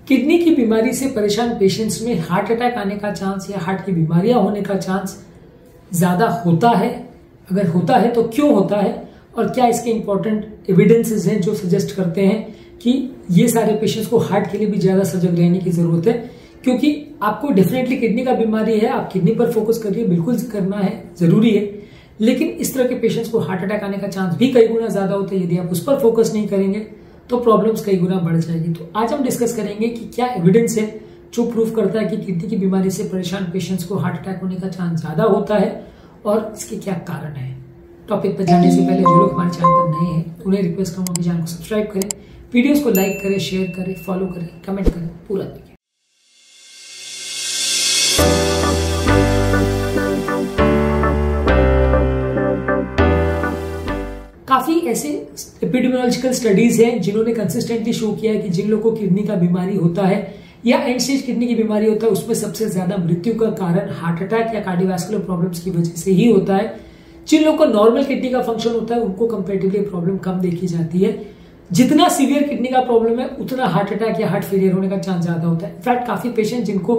Kidney की बीमारी से परेशान पेशेंट्स में हार्ट अटैक आने का चांस या हार्ट की बीमारियां होने का चांस ज्यादा होता है। अगर होता है तो क्यों होता है और क्या इसके इंपॉर्टेंट एविडेंसेस हैं जो सजेस्ट करते हैं कि ये सारे पेशेंट्स को हार्ट के लिए भी ज्यादा सजग रहने की जरूरत है। क्योंकि आपको डेफिनेटली किडनी का बीमारी है, आप किडनी पर फोकस करिए, बिल्कुल करना है, जरूरी है, लेकिन इस तरह के पेशेंट्स को हार्ट अटैक आने का चांस भी कई गुना ज्यादा होता है। यदि आप उस पर फोकस नहीं करेंगे तो प्रॉब्लम्स कई गुना बढ़ जाएगी। तो आज हम डिस्कस करेंगे कि क्या एविडेंस है जो प्रूव करता है कि किडनी की बीमारी से परेशान पेशेंट्स को हार्ट अटैक होने का चांस ज्यादा होता है और इसके क्या कारण है। टॉपिक पर जाने से पहले जो लोग हमारे चैनल पर नए हैं उन्हें रिक्वेस्ट करूंगा कि चैनल को सब्सक्राइब करें, वीडियोस को लाइक करें, शेयर करें, फॉलो करें, कमेंट करें, पूरा देखिए। काफी ऐसे एपिडेमियोलॉजिकल स्टडीज हैं जिन्होंने कंसिस्टेंटली शो किया है कि जिन लोगों को किडनी का बीमारी होता है या एंड स्टेज किडनी की बीमारी होता है उसमें सबसे ज्यादा मृत्यु का कारण हार्ट अटैक या कार्डियोवैस्कुलर प्रॉब्लम्स की वजह से ही होता है। जिन लोगों को नॉर्मल किडनी का फंक्शन होता है उनको कंपैरेटिवली प्रॉब्लम कम देखी जाती है। जितना सीवियर किडनी का प्रॉब्लम है उतना हार्ट अटैक या हार्ट फेलियर होने का चांस ज्यादा होता है। इनफैक्ट काफी पेशेंट जिनको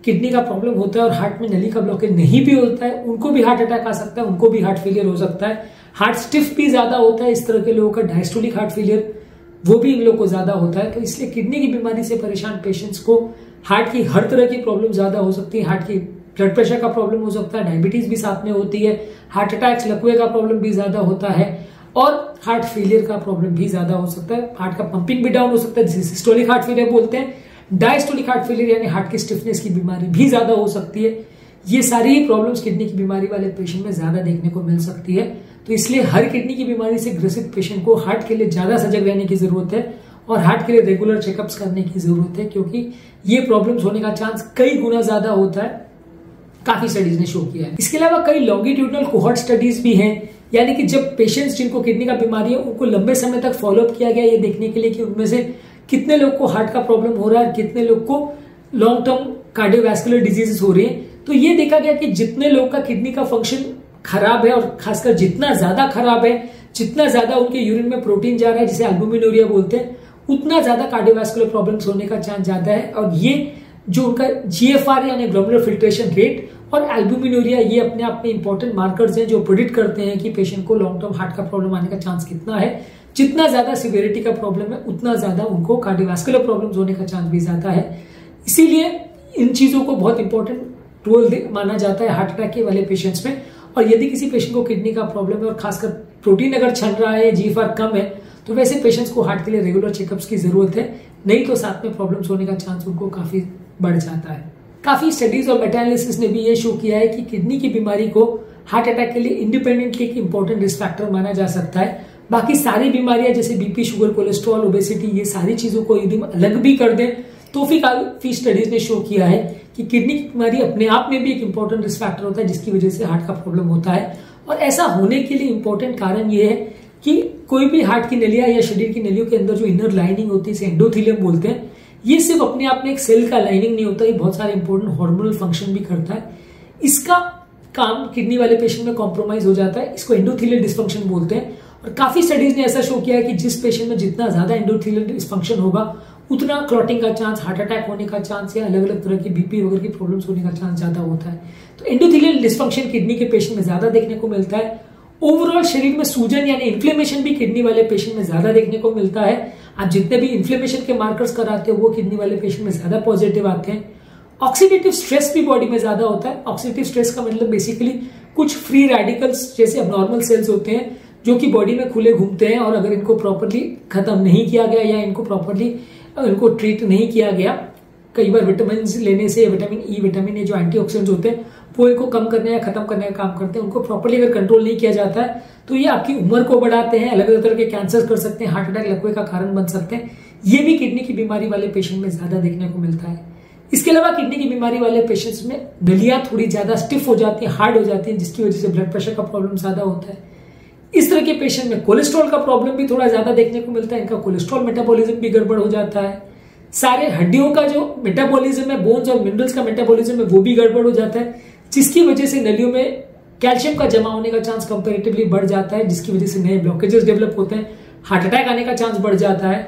किडनी का प्रॉब्लम होता है और हार्ट में नली का ब्लॉकेज नहीं भी होता है उनको भी हार्ट अटैक आ सकता है, उनको भी हार्ट फेलियर हो सकता है। हार्ट स्टिफ भी ज्यादा होता है, इस तरह के लोगों का डायस्टोलिक हार्ट फेलियर वो भी इन लोगों को ज्यादा होता है। तो इसलिए किडनी की बीमारी से परेशान पेशेंट्स को हार्ट की हर तरह की प्रॉब्लम ज्यादा हो सकती है। हार्ट की ब्लड प्रेशर का प्रॉब्लम हो सकता है, डायबिटीज भी साथ में होती है, हार्ट अटैक्स लकवे का प्रॉब्लम भी ज्यादा होता है और हार्ट फेलियर का प्रॉब्लम भी ज्यादा हो सकता है। हार्ट का पंपिंग भी डाउन हो सकता है जिसे सिस्टोलिक हार्ट फेलियर बोलते हैं। डायस्टोलिक हार्ट फेलियर यानी हार्ट की स्टिफनेस की बीमारी भी ज्यादा हो सकती है। ये सारी ही प्रॉब्लम्स किडनी की बीमारी वाले पेशेंट में ज्यादा देखने को मिल सकती है। तो इसलिए हर किडनी की बीमारी से ग्रसित पेशेंट को हार्ट के लिए ज्यादा सजग रहने की जरूरत है और हार्ट के लिए रेगुलर चेकअप्स करने की जरूरत है, क्योंकि ये प्रॉब्लम्स होने का चांस कई गुना ज्यादा होता है। काफी स्टडीज ने शो किया है। इसके अलावा कई लॉन्गिट्यूडनल कोहॉर्ट स्टडीज भी हैं, यानी कि जब पेशेंट्स जिनको किडनी का बीमारी है उनको लंबे समय तक फॉलोअप किया गया ये देखने के लिए कि उनमें से कितने लोग को हार्ट का प्रॉब्लम हो रहा है, कितने लोग को लॉन्ग टर्म कार्डियोवैस्कुलर डिजीजेस हो रही है। तो ये देखा गया कि जितने लोग का किडनी का फंक्शन खराब है और खासकर जितना ज्यादा खराब है, जितना ज्यादा उनके यूरिन में प्रोटीन जा रहा है जिसे एल्बुमिनूरिया बोलते हैं, उतना ज्यादा कार्डियोवैस्कुलर प्रॉब्लम्स होने का चांस ज्यादा है। और ये जो उनका जीएफआर यानी ग्लोमेरुलर फिल्ट्रेशन रेट और एल्बुमिनूरिया ये अपने आप में इंपॉर्टेंट मार्कर्स हैं जो प्रेडिक्ट करते हैं कि पेशेंट को लॉन्ग टर्म हार्ट का प्रॉब्लम आने का चांस कितना है। जितना ज्यादा सिवियरिटी का प्रॉब्लम है उतना ज्यादा उनको कार्डियोवैस्कुलर प्रॉब्लम्स होने का चांस भी ज्यादा है। इसीलिए इन चीजों को बहुत इंपॉर्टेंट रोल माना जाता है हार्ट अटैक के वाले पेशेंट्स में। और यदि किसी पेशेंट को किडनी का प्रॉब्लम है और खासकर प्रोटीन अगर छन रहा है, जीएफआर कम है, तो वैसे पेशेंट्स को हार्ट के लिए रेगुलर चेकअप्स की जरूरत है, नहीं तो साथ में प्रॉब्लम्स होने का चांस उनको काफी बढ़ जाता है। काफी स्टडीज और मेटा एनालिसिस ने भी ये शो किया है कि किडनी की बीमारी को हार्ट अटैक के लिए इंडिपेंडेंटली एक इंपॉर्टेंट रिस्क फैक्टर माना जा सकता है। बाकी सारी बीमारियां जैसे बीपी, शुगर, कोलेस्ट्रॉल, ओबेसिटी, ये सारी चीजों को यदि अलग भी कर दें तो भी काफी स्टडीज ने शो किया है कि किडनी की बीमारी अपने आप में भी एक इंपॉर्टेंट रिस्क फैक्टर होता है जिसकी वजह से हार्ट का प्रॉब्लम होता है। और ऐसा होने के लिए इंपॉर्टेंट कारण ये है कि कोई भी हार्ट की नलियां या शरीर की नलियों के अंदर जो इनर लाइनिंग होती है इसे एंडोथेलियम बोलते हैं, ये सिर्फ अपने आप में एक सेल का लाइनिंग नहीं होता, ये बहुत सारे इंपॉर्टेंट हार्मोनल फंक्शन भी करता है। इसका काम किडनी वाले पेशेंट में कॉम्प्रोमाइज हो जाता है, इसको एंडोथेलियल डिस्फंक्शन बोलते हैं। और काफी स्टडीज ने ऐसा शो किया है कि जिस पेशेंट में जितना ज्यादा एंडोथेलियल डिस्फंक्शन होगा उतना क्लॉटिंग का चांस, हार्ट अटैक होने का चांस या अलग अलग तरह की बीपी वगैरह की प्रॉब्लम्स होने का चांस ज्यादा होता है। तो एंडोथेलियल डिस्फंक्शन किडनी के पेशेंट में ज्यादा देखने को मिलता है। ओवरऑल शरीर में सूजन यानी इन्फ्लेमेशन भी किडनी वाले पेशेंट में ज्यादा देखने को मिलता है। आप जितने भी इन्फ्लेमेशन के मार्कर्स कराते हो वो किडनी वाले पेशेंट में ज्यादा पॉजिटिव आते हैं। ऑक्सीडेटिव स्ट्रेस भी बॉडी में ज्यादा होता है। ऑक्सीडेटिव स्ट्रेस का मतलब बेसिकली कुछ फ्री रेडिकल्स जैसे अबनॉर्मल सेल्स होते हैं जो कि बॉडी में खुले घूमते हैं और अगर इनको प्रॉपरली खत्म नहीं किया गया या इनको प्रॉपरली इनको ट्रीट नहीं किया गया, कई बार विटामिन लेने से, विटामिन ई, विटामिन ए जो एंटीऑक्सीडेंट्स होते हैं वो इनको कम करने या खत्म करने का काम करते हैं, उनको प्रॉपरली अगर कंट्रोल नहीं किया जाता है तो ये आपकी उम्र को बढ़ाते हैं, अलग अलग तरह के कैंसर कर सकते हैं, हार्ट अटैक, लकवे का कारण बन सकते हैं। ये भी किडनी की बीमारी वाले पेशेंट में ज्यादा देखने को मिलता है। इसके अलावा किडनी की बीमारी वाले पेशेंट्स में नलियां थोड़ी ज्यादा स्टिफ हो जाती है, हार्ड हो जाती है, जिसकी वजह से ब्लड प्रेशर का प्रॉब्लम ज्यादा होता है। इस तरह के पेशेंट में कोलेस्ट्रॉल का प्रॉब्लम भी थोड़ा ज्यादा देखने को मिलता है, इनका कोलेस्ट्रॉल मेटाबॉलिज्म भी गड़बड़ हो जाता है। सारे हड्डियों का जो मेटाबॉलिज्म है, बोन्स और मिनरल्स का मेटाबॉलिज्म है, वो भी गड़बड़ हो जाता है, जिसकी वजह से नलियों में कैल्शियम का जमा होने का चांस कंपैरेटिवली बढ़ जाता है, जिसकी वजह से नए ब्लॉकेजेस डेवलप होते हैं, हार्ट अटैक आने का चांस बढ़ जाता है।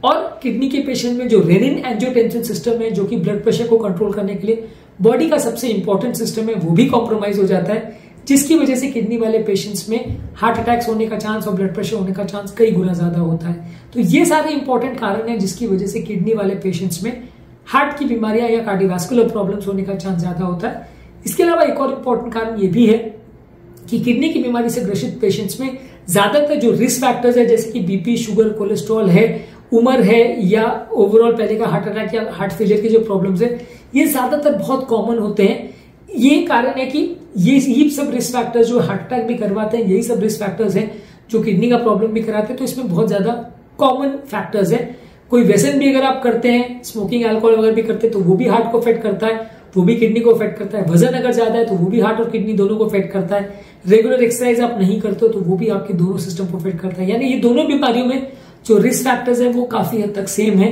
और किडनी के पेशेंट में जो रेनिन एंजियोटेंसिन सिस्टम है, जो कि ब्लड प्रेशर को कंट्रोल करने के लिए बॉडी का सबसे इंपॉर्टेंट सिस्टम है, वो भी कॉम्प्रोमाइज हो जाता है, जिसकी वजह से किडनी वाले पेशेंट्स में हार्ट अटैक्स होने का चांस और ब्लड प्रेशर होने का चांस कई गुना ज्यादा होता है। तो ये सारे इंपॉर्टेंट कारण है जिसकी वजह से किडनी वाले पेशेंट्स में हार्ट की बीमारियां या कार्डियोवास्कुलर प्रॉब्लम्स होने का चांस ज्यादा होता है। इसके अलावा एक और इंपॉर्टेंट कारण ये भी है कि किडनी की बीमारी से ग्रसित पेशेंट्स में ज्यादातर जो रिस्क फैक्टर्स है, जैसे कि बीपी, शुगर, कोलेस्ट्रॉल है, उम्र है, या ओवरऑल पहले का हार्ट अटैक या हार्ट फेलियर के जो प्रॉब्लम्स है, ये ज्यादातर बहुत कॉमन होते हैं। ये कारण है कि ये सब रिस्क फैक्टर्स जो हार्ट अटैक भी करवाते हैं, यही सब रिस्क फैक्टर्स हैं जो किडनी का प्रॉब्लम भी कराते हैं। तो इसमें बहुत ज्यादा कॉमन फैक्टर्स है। कोई व्यसन भी अगर आप करते हैं, स्मोकिंग, अल्कोहल वगैरह भी करते हैं, तो वो भी हार्ट को अफेक्ट करता है, वो भी किडनी को अफेक्ट करता है। वजन अगर ज्यादा है तो वो भी हार्ट और किडनी दोनों को अफेक्ट करता है। रेगुलर एक्सरसाइज आप नहीं करते हो तो वो भी आपके दोनों सिस्टम को अफेक्ट करता है। यानी ये दोनों बीमारियों में जो रिस्क फैक्टर्स है वो काफी हद तक सेम है।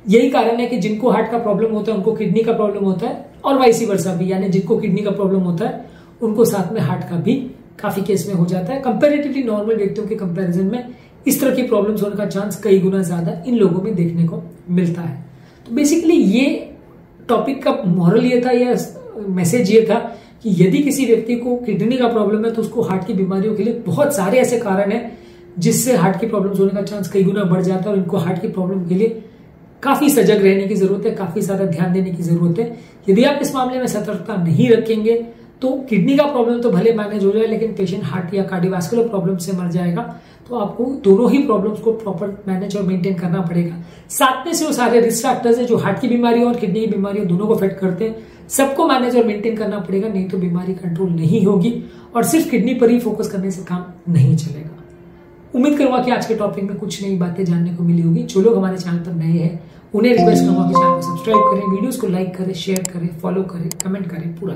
यही कारण है कि जिनको हार्ट का प्रॉब्लम होता है उनको किडनी का प्रॉब्लम होता है, और वाइस वर्सा भी, यानी जिनको किडनी का प्रॉब्लम होता है उनको साथ में हार्ट का भी काफी केस में हो जाता है। कंपैरेटिवली नॉर्मल व्यक्तियों के कंपैरिजन में इस तरह की प्रॉब्लम्स होने का चांस कई गुना ज्यादा इन लोगों में देखने को मिलता है। तो बेसिकली ये टॉपिक का मॉरल ये था, या मैसेज ये था कि यदि किसी व्यक्ति को किडनी का प्रॉब्लम है तो उसको हार्ट की बीमारियों के लिए बहुत सारे ऐसे कारण है जिससे हार्ट की प्रॉब्लम्स होने का चांस कई गुना बढ़ जाता है, और इनको हार्ट की प्रॉब्लम के लिए काफी सजग रहने की जरूरत है, काफी सारा ध्यान देने की जरूरत है। यदि आप इस मामले में सतर्कता नहीं रखेंगे तो किडनी का प्रॉब्लम तो भले मैनेज हो जाए, लेकिन पेशेंट हार्ट या कार्डियोवास्कुलर प्रॉब्लम से मर जाएगा। तो आपको दोनों ही प्रॉब्लम्स को प्रॉपर मैनेज और मेंटेन करना पड़ेगा। साथ में से वो सारे रिस्क फैक्टर्स है जो हार्ट की बीमारी और किडनी की बीमारी दोनों को अफेक्ट करते हैं, सबको मैनेज और मेंटेन करना पड़ेगा, नहीं तो बीमारी कंट्रोल नहीं होगी और सिर्फ किडनी पर ही फोकस करने से काम नहीं चलेगा। उम्मीद करूंगा कि आज के टॉपिक में कुछ नई बातें जानने को मिली होगी। जो लोग हमारे चैनल पर नए हैं उन्हें रिक्वेस्ट करूंगा कि चैनल को सब्सक्राइब करें, वीडियोस को लाइक करें, शेयर करें, फॉलो करें, कमेंट करें, पूरा